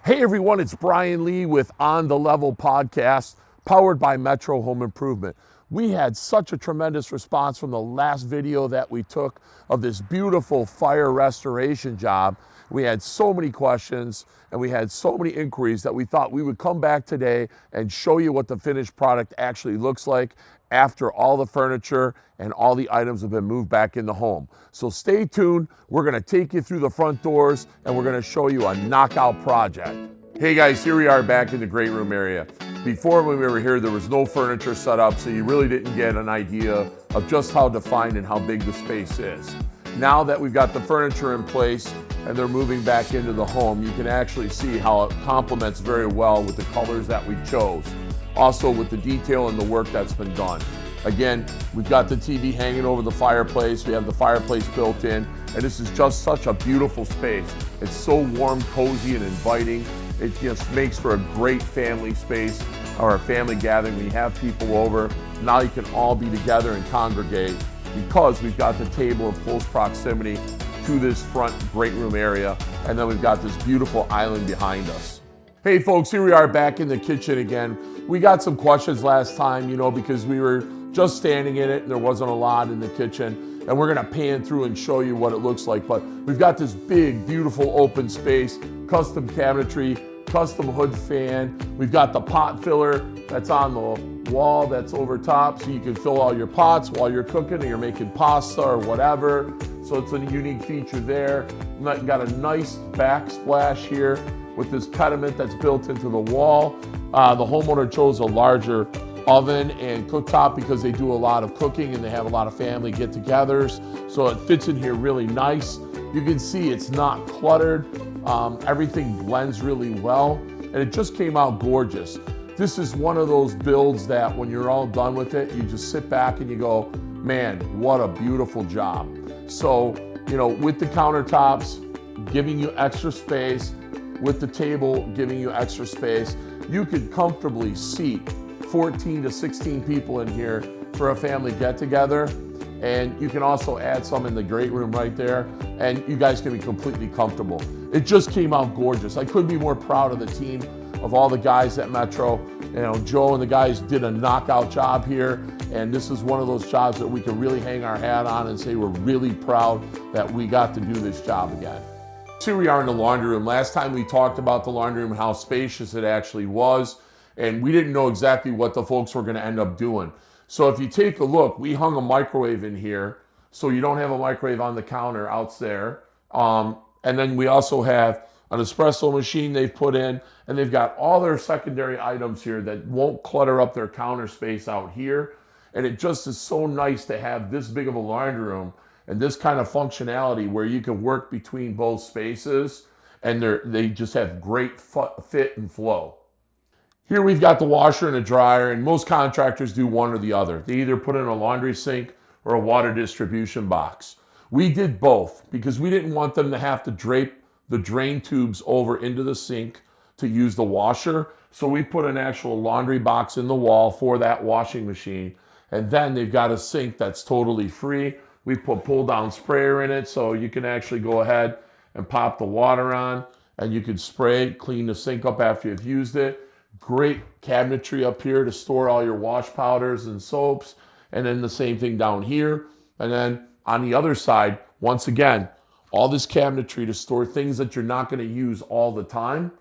Hey everyone, it's Brian Lee with On the Level podcast, powered by Metro Home Improvement. We had such a tremendous response from the last video that we took of this beautiful fire restoration job. We had so many questions and we had so many inquiries that we thought we would come back today and show you what the finished product actually looks like after all the furniture and all the items have been moved back in the home. So stay tuned. We're going to take you through the front doors and we're going to show you a knockout project. Hey guys, here we are back in the great room area. Before, when we were here, there was no furniture set up, so you really didn't get an idea of just how defined and how big the space is. Now that we've got the furniture in place and they're moving back into the home, you can actually see how it complements very well with the colors that we chose. Also with the detail and the work that's been done. Again, we've got the TV hanging over the fireplace. We have the fireplace built in, and this is just such a beautiful space. It's so warm, cozy, and inviting. It just makes for a great family space or a family gathering. When you have people over, now you can all be together and congregate because we've got the table in close proximity to this front great room area, and then we've got this beautiful island behind us. Hey folks, here we are back in the kitchen again. We got some questions last time, because we were just standing in it and there wasn't a lot in the kitchen, and we're gonna pan through and show you what it looks like. But we've got this big, beautiful open space, custom cabinetry, custom hood fan. We've got the pot filler that's on the wall that's over top, so you can fill all your pots while you're cooking or you're making pasta or whatever. So it's a unique feature there. We've got a nice backsplash here with this pediment that's built into the wall. The homeowner chose a larger oven and cooktop because they do a lot of cooking and they have a lot of family get-togethers. So it fits in here really nice. You can see it's not cluttered. Everything blends really well, and it just came out gorgeous. This is one of those builds that when you're all done with it, you just sit back and you go, man, what a beautiful job. So, with the countertops giving you extra space, with the table giving you extra space, you could comfortably seat 14 to 16 people in here for a family get-together. And you can also add some in the great room right there, and you guys can be completely comfortable. It just came out gorgeous. I couldn't be more proud of the team, of all the guys at Metro. Joe and the guys did a knockout job here, and this is one of those jobs that we can really hang our hat on and say we're really proud that we got to do this job again. So here we are in the laundry room. Last time we talked about the laundry room and how spacious it actually was, and we didn't know exactly what the folks were going to end up doing. So if you take a look, we hung a microwave in here, so you don't have a microwave on the counter out there. And then we also have an espresso machine they've put in, and they've got all their secondary items here that won't clutter up their counter space out here. And it just is so nice to have this big of a laundry room and this kind of functionality where you can work between both spaces, and they just have great fit and flow. Here we've got the washer and a dryer, and most contractors do one or the other. They either put in a laundry sink or a water distribution box. We did both because we didn't want them to have to drape the drain tubes over into the sink to use the washer. So we put an actual laundry box in the wall for that washing machine. And then they've got a sink that's totally free. We put pull-down sprayer in it, so you can actually go ahead and pop the water on, and you can spray, clean the sink up after you've used it. Great cabinetry up here to store all your wash powders and soaps, and then the same thing down here. And then on the other side, once again, all this cabinetry to store things that you're not going to use all the time,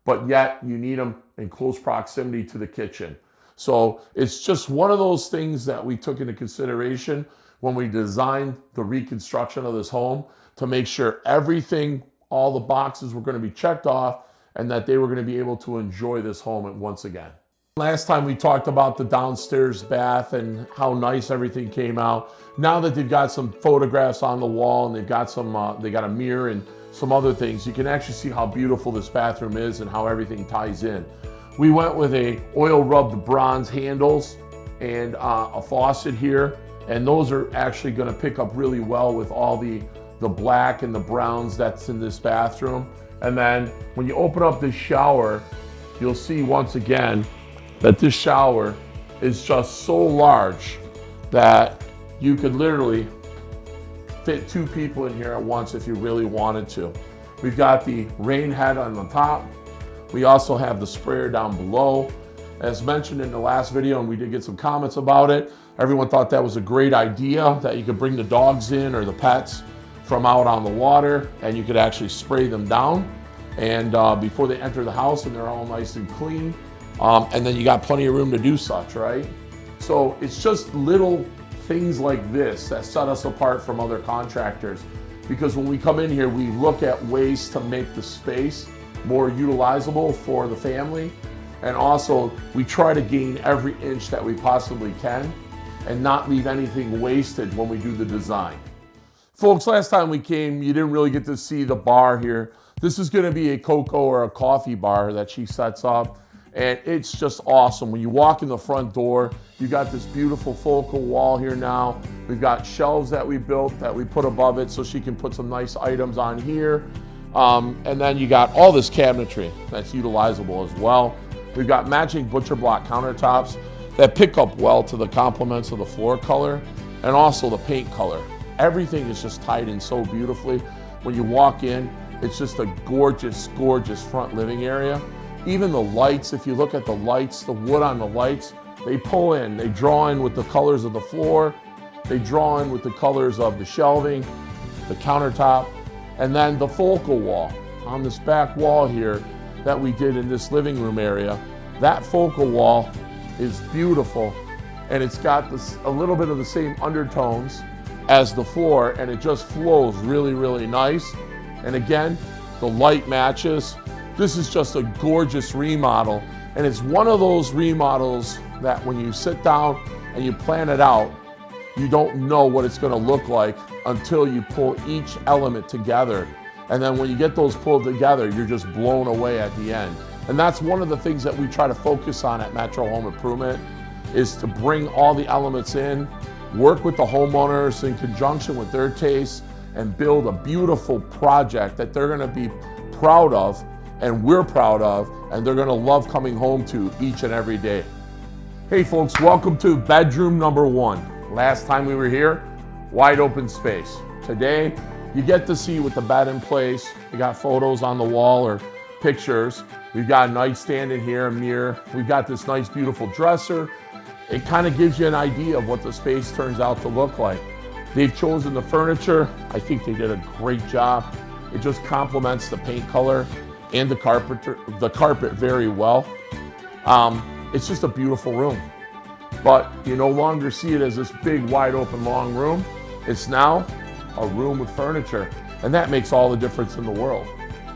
but yet you need them in close proximity to the kitchen. So it's just one of those things that we took into consideration when we designed the reconstruction of this home to make sure everything, all the boxes were going to be checked off, and that they were going to be able to enjoy this home once again. Last time we talked about the downstairs bath and how nice everything came out. Now that they've got some photographs on the wall and they've got they got a mirror and some other things, you can actually see how beautiful this bathroom is and how everything ties in. We went with a oil rubbed bronze handles and a faucet here, and those are actually going to pick up really well with all the black and the browns that's in this bathroom. And then when you open up this shower, you'll see once again that this shower is just so large that you could literally fit 2 people in here at once if you really wanted to. We've got the rain head on the top, We also have the sprayer down below. As mentioned in the last video, and we did get some comments about it, everyone thought that was a great idea, that you could bring the dogs in or the pets from out on the water and you could actually spray them down and before they enter the house, and they're all nice and clean. And then you got plenty of room to do such, right? So it's just little things like this that set us apart from other contractors, because when we come in here, we look at ways to make the space more utilizable for the family. And also, we try to gain every inch that we possibly can and not leave anything wasted when we do the design. Folks, last time we came, you didn't really get to see the bar here. This is gonna be a cocoa or a coffee bar that she sets up, and it's just awesome. When you walk in the front door, you got this beautiful focal wall here now. We've got shelves that we built that we put above it so she can put some nice items on here. And then you got all this cabinetry that's utilizable as well. We've got matching butcher block countertops that pick up well to the complements of the floor color and also the paint color. Everything is just tied in so beautifully. When you walk in, it's just a gorgeous, gorgeous front living area. Even the lights, if you look at the lights, the wood on the lights, they pull in, they draw in with the colors of the floor, they draw in with the colors of the shelving, the countertop, and then the focal wall on this back wall here that we did in this living room area. That focal wall is beautiful, and it's got this, a little bit of the same undertones as the floor, and it just flows really, really nice. And again, the light matches. This is just a gorgeous remodel, and it's one of those remodels that when you sit down and you plan it out, you don't know what it's gonna look like until you pull each element together. And then when you get those pulled together, you're just blown away at the end. And that's one of the things that we try to focus on at Metro Home Improvement, is to bring all the elements in, work with the homeowners in conjunction with their tastes, and build a beautiful project that they're gonna be proud of, and we're proud of, and they're gonna love coming home to each and every day. Hey folks, welcome to bedroom number 1. Last time we were here, wide open space. Today, you get to see with the bed in place. We got photos on the wall or pictures. We've got a nightstand in here, a mirror. We've got this nice, beautiful dresser. It kind of gives you an idea of what the space turns out to look like. They've chosen the furniture. I think they did a great job. It just complements the paint color and the carpet very well. It's just a beautiful room. But you no longer see it as this big, wide open, long room. It's now a room with furniture, and that makes all the difference in the world.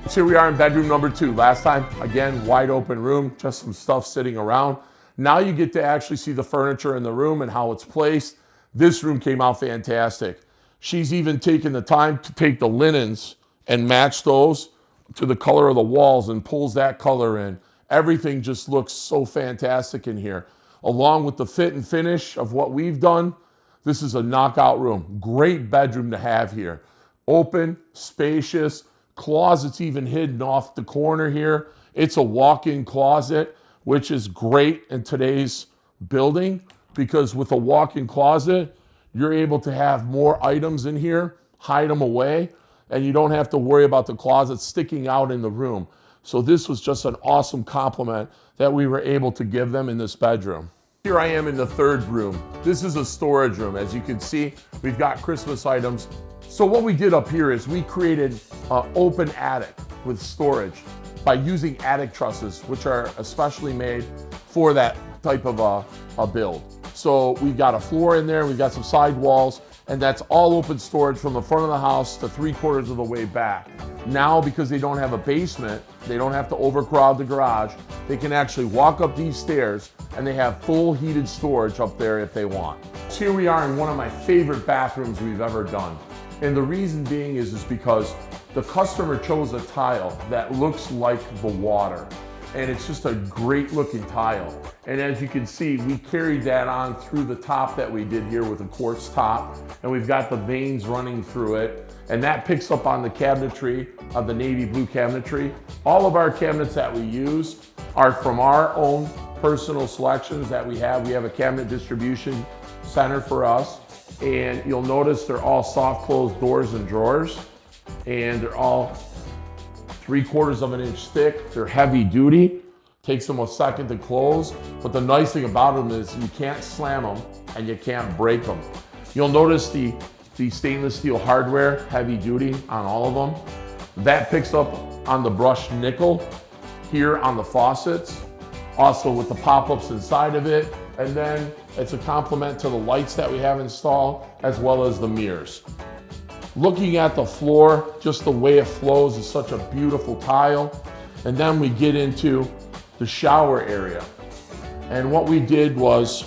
So here we are in bedroom number 2. Last time, again, wide open room, just some stuff sitting around. Now you get to actually see the furniture in the room and how it's placed. This room came out fantastic. She's even taken the time to take the linens and match those to the color of the walls and pulls that color in. Everything just looks so fantastic in here. Along with the fit and finish of what we've done, this is a knockout room. Great bedroom to have here. Open, spacious, closets even hidden off the corner here. It's a walk-in closet, which is great in today's building, because with a walk-in closet, you're able to have more items in here, hide them away, and you don't have to worry about the closet sticking out in the room. So this was just an awesome compliment that we were able to give them in this bedroom. Here I am in the 3rd room. This is a storage room. As you can see, we've got Christmas items. So what we did up here is we created an open attic with storage by using attic trusses, which are especially made for that type of a build. So we've got a floor in there, we've got some side walls, and that's all open storage from the front of the house to 3/4 of the way back. Now, because they don't have a basement, they don't have to overcrowd the garage, they can actually walk up these stairs and they have full heated storage up there if they want. So here we are in one of my favorite bathrooms we've ever done. And the reason being is because the customer chose a tile that looks like the water. And it's just a great looking tile. And as you can see, we carried that on through the top that we did here with a quartz top. And we've got the veins running through it. And that picks up on the cabinetry of the navy blue cabinetry. All of our cabinets that we use are from our own personal selections that we have. We have a cabinet distribution center for us. And you'll notice they're all soft closed doors and drawers. And they're all 3/4 of an inch thick. They're heavy duty. Takes them a second to close. But the nice thing about them is you can't slam them and you can't break them. You'll notice the stainless steel hardware, heavy duty on all of them. That picks up on the brushed nickel here on the faucets. Also with the pop-ups inside of it. And then it's a complement to the lights that we have installed as well as the mirrors. Looking at the floor, just the way it flows is such a beautiful tile. And then we get into the shower area. And what we did was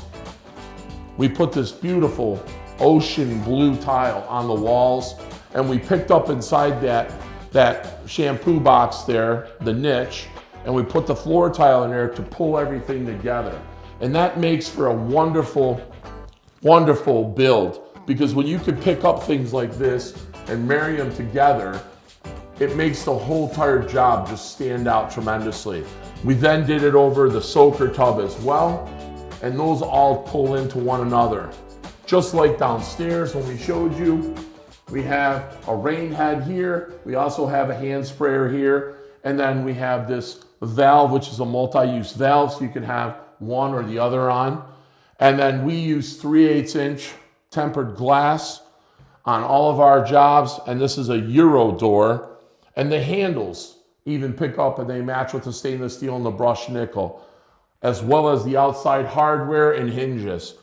we put this beautiful ocean blue tile on the walls, and we picked up inside that shampoo box there, the niche, and we put the floor tile in there to pull everything together. And that makes for a wonderful, wonderful build, because when you can pick up things like this and marry them together, it makes the whole entire job just stand out tremendously. We then did it over the soaker tub as well, and those all pull into one another. Just like downstairs when we showed you, we have a rain head here, we also have a hand sprayer here, and then we have this valve, which is a multi-use valve, so you can have one or the other on. And then we use 3/8 inch tempered glass on all of our jobs, and this is a Euro door, and the handles even pick up and they match with the stainless steel and the brushed nickel, as well as the outside hardware and hinges.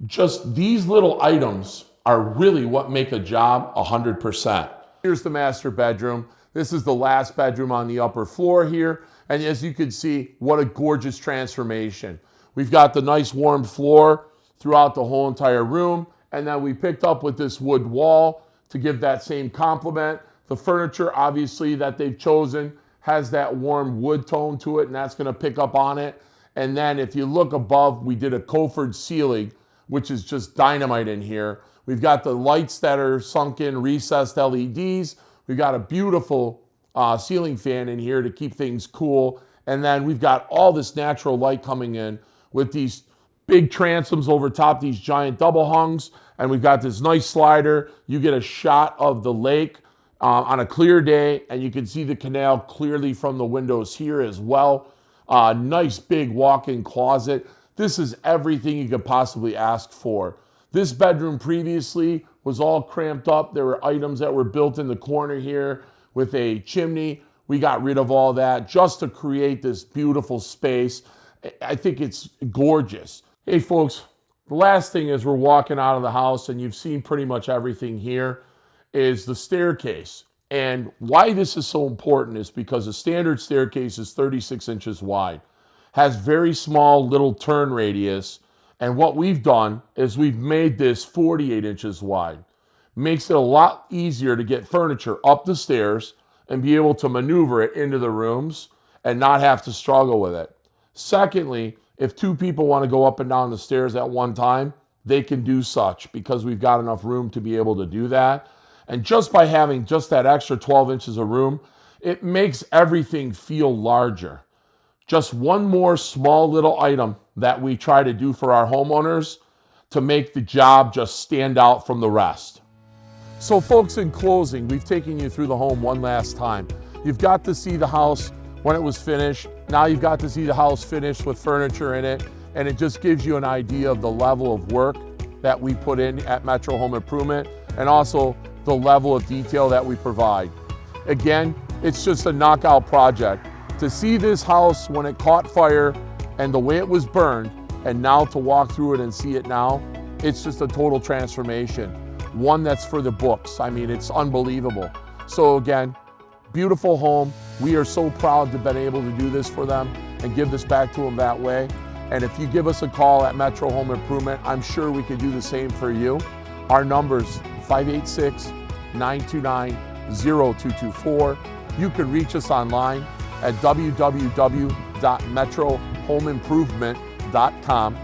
Just these little items are really what make a job 100%. Here's the master bedroom. This is the last bedroom on the upper floor here. And as you can see, what a gorgeous transformation. We've got the nice warm floor throughout the whole entire room. And then we picked up with this wood wall to give that same complement. The furniture, obviously, that they've chosen has that warm wood tone to it, and that's gonna pick up on it. And then if you look above, we did a coffered ceiling, which is just dynamite in here. We've got the lights that are sunken, recessed LEDs. We've got a beautiful ceiling fan in here to keep things cool. And then we've got all this natural light coming in with these big transoms over top these giant double hungs. And we've got this nice slider. You get a shot of the lake on a clear day, and you can see the canal clearly from the windows here as well. Nice big walk-in closet. This is everything you could possibly ask for. This bedroom previously was all cramped up. There were items that were built in the corner here with a chimney. We got rid of all that just to create this beautiful space. I think it's gorgeous. Hey folks, the last thing is we're walking out of the house, and you've seen pretty much everything here, is the staircase. And why this is so important is because the standard staircase is 36 inches wide, has very small little turn radius, and what we've done is we've made this 48 inches wide. Makes it a lot easier to get furniture up the stairs and be able to maneuver it into the rooms and not have to struggle with it. Secondly, if two people want to go up and down the stairs at one time, they can do such because we've got enough room to be able to do that. And just by having just that extra 12 inches of room, it makes everything feel larger. Just one more small little item that we try to do for our homeowners to make the job just stand out from the rest. So folks, in closing, we've taken you through the home one last time. You've got to see the house when it was finished. Now you've got to see the house finished with furniture in it, and it just gives you an idea of the level of work that we put in at Metro Home Improvement, and also the level of detail that we provide. Again, it's just a knockout project. To see this house when it caught fire and the way it was burned, and now to walk through it and see it now, it's just a total transformation. One that's for the books. I mean, it's unbelievable. So again, beautiful home. We are so proud to have been able to do this for them and give this back to them that way. And if you give us a call at Metro Home Improvement, I'm sure we could do the same for you. Our number's 586-929-0224. You can reach us online at www.metrohomeimprovement.com.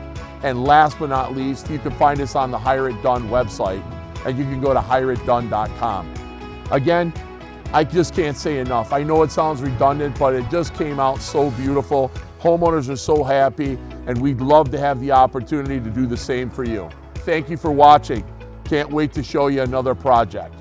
And last but not least, you can find us on the Hire It Done website, and you can go to hireitdone.com. Again, I just can't say enough. I know it sounds redundant, but it just came out so beautiful. Homeowners are so happy, and we'd love to have the opportunity to do the same for you. Thank you for watching. Can't wait to show you another project.